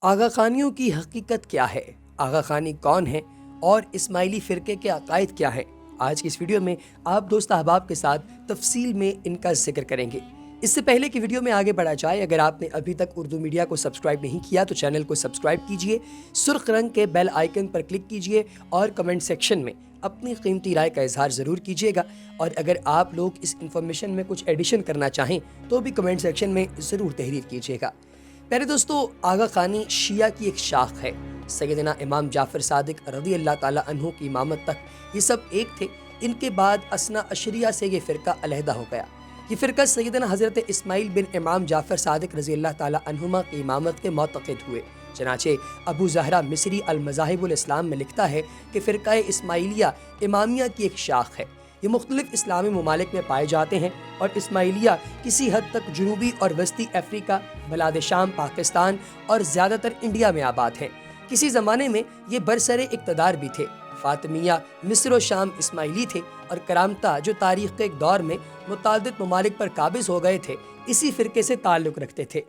آغا خانیوں کی حقیقت کیا ہے؟ آغا خانی کون ہے اور اسماعیلی فرقے کے عقائد کیا ہیں؟ آج کی اس ویڈیو میں آپ دوست احباب کے ساتھ تفصیل میں ان کا ذکر کریں گے۔ اس سے پہلے کہ ویڈیو میں آگے بڑھا جائے، اگر آپ نے ابھی تک اردو میڈیا کو سبسکرائب نہیں کیا تو چینل کو سبسکرائب کیجئے، سرخ رنگ کے بیل آئیکن پر کلک کیجئے اور کمنٹ سیکشن میں اپنی قیمتی رائے کا اظہار ضرور کیجئے گا، اور اگر آپ لوگ اس انفارمیشن میں کچھ ایڈیشن کرنا چاہیں تو بھی کمنٹ سیکشن میں ضرور تحریر کیجئے گا۔ پہلے دوستو، آغا خانی شیعہ کی ایک شاخ ہے۔ سیدنا امام جعفر صادق رضی اللہ تعالیٰ عنہ کی امامت تک یہ سب ایک تھے۔ ان کے بعد اثنا عشریہ سے یہ فرقہ علیحدہ ہو گیا۔ یہ فرقہ سیدنا حضرت اسماعیل بن امام جعفر صادق رضی اللہ تعالیٰ عنہما کی امامت کے معتقد ہوئے۔ چنانچہ ابو زہرہ مصری المذاہب الاسلام میں لکھتا ہے کہ فرقہ اسماعیلیہ امامیہ کی ایک شاخ ہے۔ یہ مختلف اسلامی ممالک میں پائے جاتے ہیں، اور اسماعیلیہ کسی حد تک جنوبی اور وسطی افریقہ، بلاد شام، پاکستان اور زیادہ تر انڈیا میں آباد ہیں۔ کسی زمانے میں یہ برسر اقتدار بھی تھے۔ فاطمیہ مصر و شام اسماعیلی تھے، اور کرامتہ جو تاریخ کے ایک دور میں متعدد ممالک پر قابض ہو گئے تھے، اسی فرقے سے تعلق رکھتے تھے۔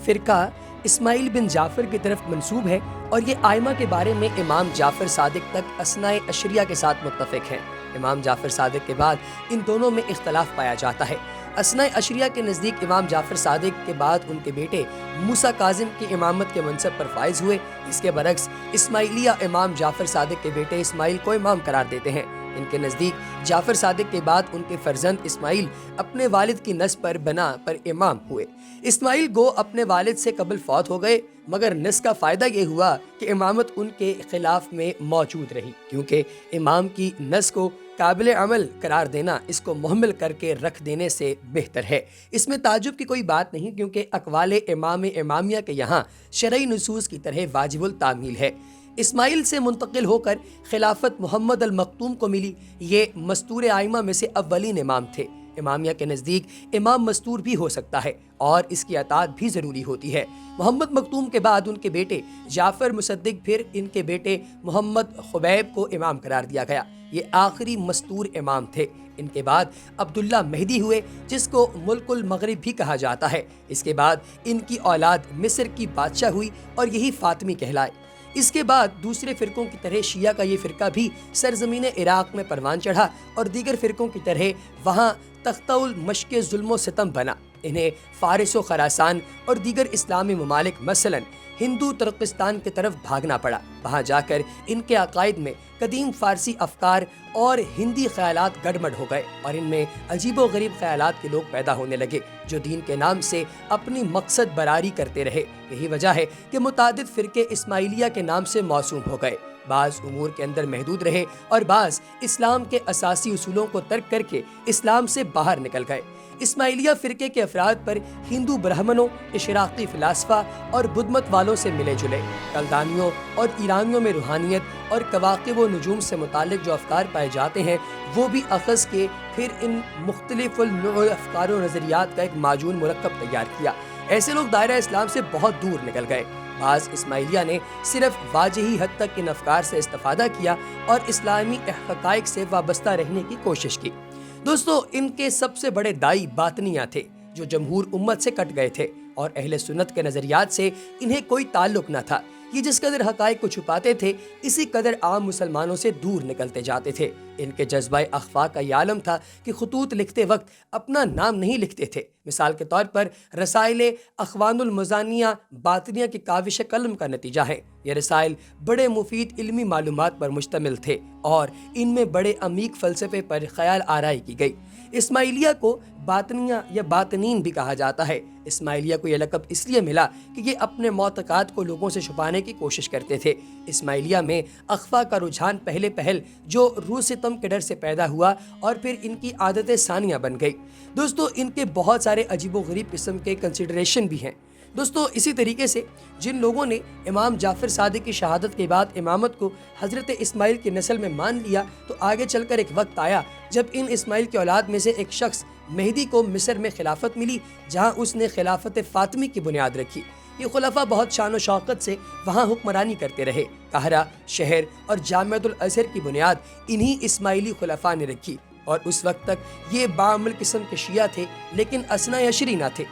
فرقہ اسماعیل بن جعفر کی طرف منسوب ہے، اور یہ آئمہ کے بارے میں امام جعفر صادق تک اثنا عشریہ کے ساتھ متفق ہیں۔ امام جعفر صادق کے بعد ان دونوں میں اختلاف پایا جاتا ہے۔ اثنا عشریہ کے نزدیک امام جعفر صادق کے بعد ان کے بیٹے موسیٰ کاظم کی امامت کے منصب پر فائز ہوئے۔ اس کے برعکس اسماعیلیہ امام جعفر صادق کے بیٹے اسماعیل کو امام قرار دیتے ہیں۔ ان کے نزدیک جعفر صادق کے بعد ان کے فرزند اسماعیل اپنے والد کی نسب پر بنا پر امام ہوئے۔ اسماعیل گو اپنے والد سے قبل فوت ہو گئے، مگر نسب کا فائدہ یہ ہوا کہ امامت ان کے خلاف میں موجود رہی، کیونکہ امام کی نسب کو قابل عمل قرار دینا اس کو محمل کر کے رکھ دینے سے بہتر ہے۔ اس میں تعجب کی کوئی بات نہیں، کیونکہ اقوال امام امامیہ کے یہاں شرعی نصوص کی طرح واجب التعمیل ہے۔ اسماعیل سے منتقل ہو کر خلافت محمد المختوم کو ملی۔ یہ مستور آئمہ میں سے اولین امام تھے۔ امامیہ کے نزدیک امام مستور بھی ہو سکتا ہے، اور اس کی اطاعت بھی ضروری ہوتی ہے۔ محمد مختوم کے بعد ان کے بیٹے جعفر مصدق، پھر ان کے بیٹے محمد خبیب کو امام قرار دیا گیا۔ یہ آخری مستور امام تھے۔ ان کے بعد عبداللہ مہدی ہوئے، جس کو ملک المغرب بھی کہا جاتا ہے۔ اس کے بعد ان کی اولاد مصر کی بادشاہ ہوئی، اور یہی فاطمی کہلائے۔ اس کے بعد دوسرے فرقوں کی طرح شیعہ کا یہ فرقہ بھی سرزمین عراق میں پروان چڑھا، اور دیگر فرقوں کی طرح وہاں تختہ المشق ظلم و ستم بنا۔ انہیں فارس و خراسان اور دیگر اسلامی ممالک مثلا ہندو ترکستان کی طرف بھاگنا پڑا۔ وہاں جا کر ان کے عقائد میں قدیم فارسی افکار اور ہندی خیالات گڑبڑ ہو گئے، اور ان میں عجیب و غریب خیالات کے لوگ پیدا ہونے لگے، جو دین کے نام سے اپنی مقصد براری کرتے رہے۔ یہی وجہ ہے کہ متعدد فرقے اسماعیلیہ کے نام سے موسوم ہو گئے۔ بعض امور کے اندر محدود رہے، اور بعض اسلام کے اساسی اصولوں کو ترک کر کے اسلام سے باہر نکل گئے۔ اسماعیلیہ فرقے کے افراد پر ہندو برہمنوں، اشراقی فلاسفہ اور بدھ مت والوں سے ملے جلے، کلدانیوں اور ایرانیوں میں روحانیت اور کواکب و نجوم سے متعلق جو افکار پائے جاتے ہیں وہ بھی اخذ کے پھر ان مختلف النوع افکار و نظریات کا ایک معجون مرکب تیار کیا۔ ایسے لوگ دائرہ اسلام سے بہت دور نکل گئے۔ بعض اسماعیلیہ نے صرف واجہی حد تک ان افکار سے استفادہ کیا اور اسلامی حقائق سے وابستہ رہنے کی کوشش کی۔ دوستو، ان کے سب سے بڑے دائی باطنیہ تھے، جو جمہور امت سے کٹ گئے تھے، اور اہل سنت کے نظریات سے انہیں کوئی تعلق نہ تھا۔ یہ جس قدر حقائق کو چھپاتے تھے، اسی قدر عام مسلمانوں سے دور نکلتے جاتے تھے۔ ان کے جذبہ اخفاء کا یہ عالم تھا کہ خطوط لکھتے وقت اپنا نام نہیں لکھتے تھے۔ مثال کے طور پر رسائل اخوان المزانیہ باطنیہ کی کاوش قلم کا نتیجہ ہے۔ یہ رسائل بڑے مفید علمی معلومات پر مشتمل تھے، اور ان میں بڑے عمیق فلسفے پر خیال آرائی کی گئی۔ اسماعیلیہ کو باطنیہ یا باطنین بھی کہا جاتا ہے۔ اسماعیلیہ کو یہ لقب اس لیے ملا کہ یہ اپنے معتقدات کو لوگوں سے چھپانے کی کوشش کرتے تھے۔ اسماعیلیہ میں اخفاء کا رجحان پہل جو روح ستم کے ڈر سے پیدا ہوا، اور پھر ان کی عادت ثانیہ بن گئی۔ دوستو، ان کے بہت سارے عجیب و غریب قسم کے کنسیڈریشن بھی ہیں۔ دوستو، اسی طریقے سے جن لوگوں نے امام جعفر صادق کی شہادت کے بعد امامت کو حضرت اسماعیل کی نسل میں مان لیا، تو آگے چل کر ایک وقت آیا جب ان اسماعیل کی اولاد میں سے ایک شخص مہدی کو مصر میں خلافت ملی، جہاں اس نے خلافت فاطمی کی بنیاد رکھی۔ یہ خلفاء بہت شان و شوکت سے وہاں حکمرانی کرتے رہے۔ قاہرہ شہر اور جامعۃ الازہر کی بنیاد انہی اسماعیلی خلفاء نے رکھی، اور اس وقت تک یہ باعمل قسم کے شیعہ تھے، لیکن اثنا عشری نہ تھے۔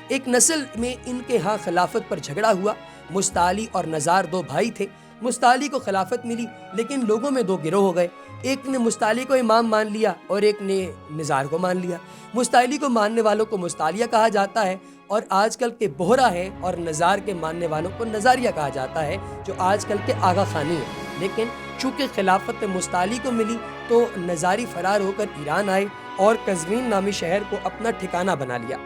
ایک نسل میں ان کے ہاں خلافت پر جھگڑا ہوا، مستعلی اور نزار دو بھائی تھے۔ مستعلی کو خلافت ملی، لیکن لوگوں میں دو گروہ ہو گئے، ایک نے مستعلی کو امام مان لیا اور ایک نے نزار کو مان لیا۔ مستعلی کو ماننے والوں کو مستعلیہ کہا جاتا ہے اور آج کل کے بہرا ہے، اور نزار کے ماننے والوں کو نزاریہ کہا جاتا ہے، جو آج کل کے آغا خانی ہیں۔ لیکن چونکہ خلافت مستعلی کو ملی تو نزاری فرار ہو کر ایران آئے اور قزوین نامی شہر کو اپنا ٹھکانہ بنا لیا۔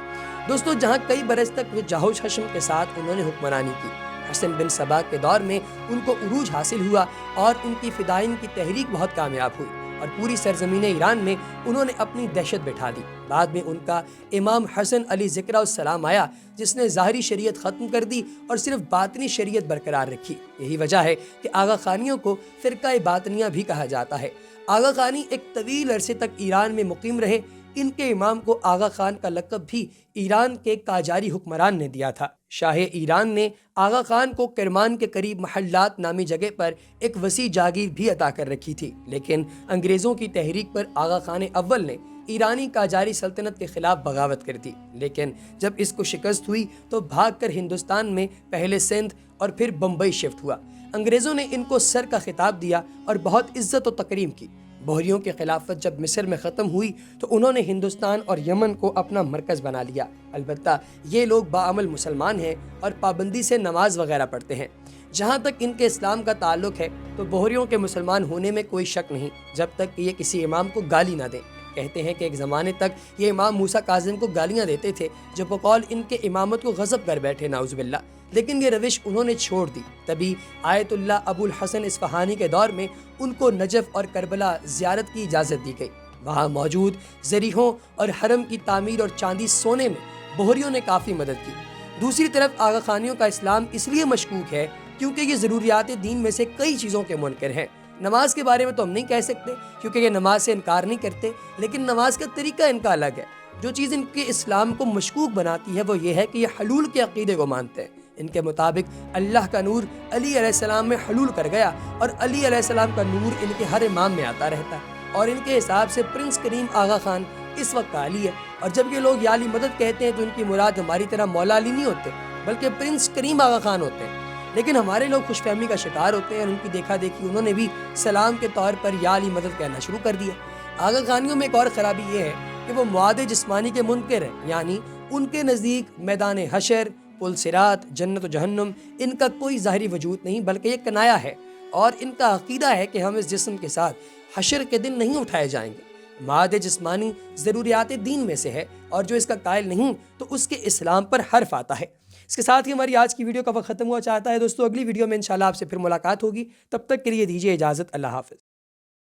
دوستو، جہاں کئی برس تک جاہوش حشم کے ساتھ انہوں نے حکمرانی کی، حسن بن صبا کے دور میں ان کو عروج حاصل ہوا اور ان کی فدائین کی تحریک بہت کامیاب ہوئی اور پوری سرزمین ایران میں انہوں نے اپنی دہشت بٹھا دی۔ بعد میں ان کا امام حسن علی ذکرہ السلام آیا، جس نے ظاہری شریعت ختم کر دی اور صرف باطنی شریعت برقرار رکھی۔ یہی وجہ ہے کہ آغا خانیوں کو فرقہ باطنیہ بھی کہا جاتا ہے۔ آغا خانی ایک طویل عرصے تک ایران میں مقیم رہے۔ ان کے امام کو آغا خان کا لقب بھی ایران کے قاجاری حکمران نے دیا تھا۔ شاہ ایران نے آغا خان کو کرمان کے قریب محلات نامی جگہ پر ایک وسیع جاگیر بھی عطا کر رکھی تھی، لیکن انگریزوں کی تحریک پر آغا خان اول نے ایرانی قاجاری سلطنت کے خلاف بغاوت کر دی۔ لیکن جب اس کو شکست ہوئی تو بھاگ کر ہندوستان میں پہلے سندھ اور پھر بمبئی شفٹ ہوا۔ انگریزوں نے ان کو سر کا خطاب دیا اور بہت عزت و تکریم کی۔ بحریوں کی خلافت جب مصر میں ختم ہوئی تو انہوں نے ہندوستان اور یمن کو اپنا مرکز بنا لیا۔ البتہ یہ لوگ باعمل مسلمان ہیں اور پابندی سے نماز وغیرہ پڑھتے ہیں۔ جہاں تک ان کے اسلام کا تعلق ہے تو بحریوں کے مسلمان ہونے میں کوئی شک نہیں، جب تک کہ یہ کسی امام کو گالی نہ دیں۔ کہتے ہیں کہ ایک زمانے تک یہ امام موسیٰ کاظم کو گالیاں دیتے تھے، جب بقول ان کے امامت کو غضب کر بیٹھے، نعوذ باللہ، لیکن یہ روش انہوں نے چھوڑ دی۔ تبھی آیت اللہ ابو الحسن اصفہانی کے دور میں ان کو نجف اور کربلا زیارت کی اجازت دی گئی۔ وہاں موجود ضریحوں اور حرم کی تعمیر اور چاندی سونے میں بحریوں نے کافی مدد کی۔ دوسری طرف آغا خانیوں کا اسلام اس لیے مشکوک ہے کیونکہ یہ ضروریات دین میں سے کئی چیزوں کے منکر ہیں۔ نماز کے بارے میں تو ہم نہیں کہہ سکتے کیونکہ یہ نماز سے انکار نہیں کرتے، لیکن نماز کا طریقہ ان کا الگ ہے۔ جو چیز ان کے اسلام کو مشکوک بناتی ہے وہ یہ ہے کہ یہ حلول کے عقیدے کو مانتے ہیں۔ ان کے مطابق اللہ کا نور علی علیہ السلام میں حلول کر گیا اور علی علیہ السلام کا نور ان کے ہر امام میں آتا رہتا ہے، اور ان کے حساب سے پرنس کریم آغا خان اس وقت کا علی ہے۔ اور جب یہ لوگ یا علی مدد کہتے ہیں تو ان کی مراد ہماری طرح مولا علی نہیں ہوتے بلکہ پرنس کریم آغا خان ہوتے ہیں۔ لیکن ہمارے لوگ خوش فہمی کا شکار ہوتے ہیں اور ان کی دیکھا دیکھی انہوں نے بھی سلام کے طور پر یا علی مدد کہنا شروع کر دیا۔ آغا خانیوں میں ایک اور خرابی یہ ہے کہ وہ معاد جسمانی کے منکر ہیں، یعنی ان کے نزدیک میدان حشر، پل صراط، جنت و جہنم ان کا کوئی ظاہری وجود نہیں بلکہ یہ کنایا ہے، اور ان کا عقیدہ ہے کہ ہم اس جسم کے ساتھ حشر کے دن نہیں اٹھائے جائیں گے۔ معاد جسمانی ضروریات دین میں سے ہے اور جو اس کا قائل نہیں تو اس کے اسلام پر حرف آتا ہے۔ اس کے ساتھ ہی ہماری آج کی ویڈیو کا وقت ختم ہوا چاہتا ہے دوستو، اگلی ویڈیو میں انشاءاللہ آپ سے پھر ملاقات ہوگی، تب تک کے لیے دیجیے اجازت، اللہ حافظ۔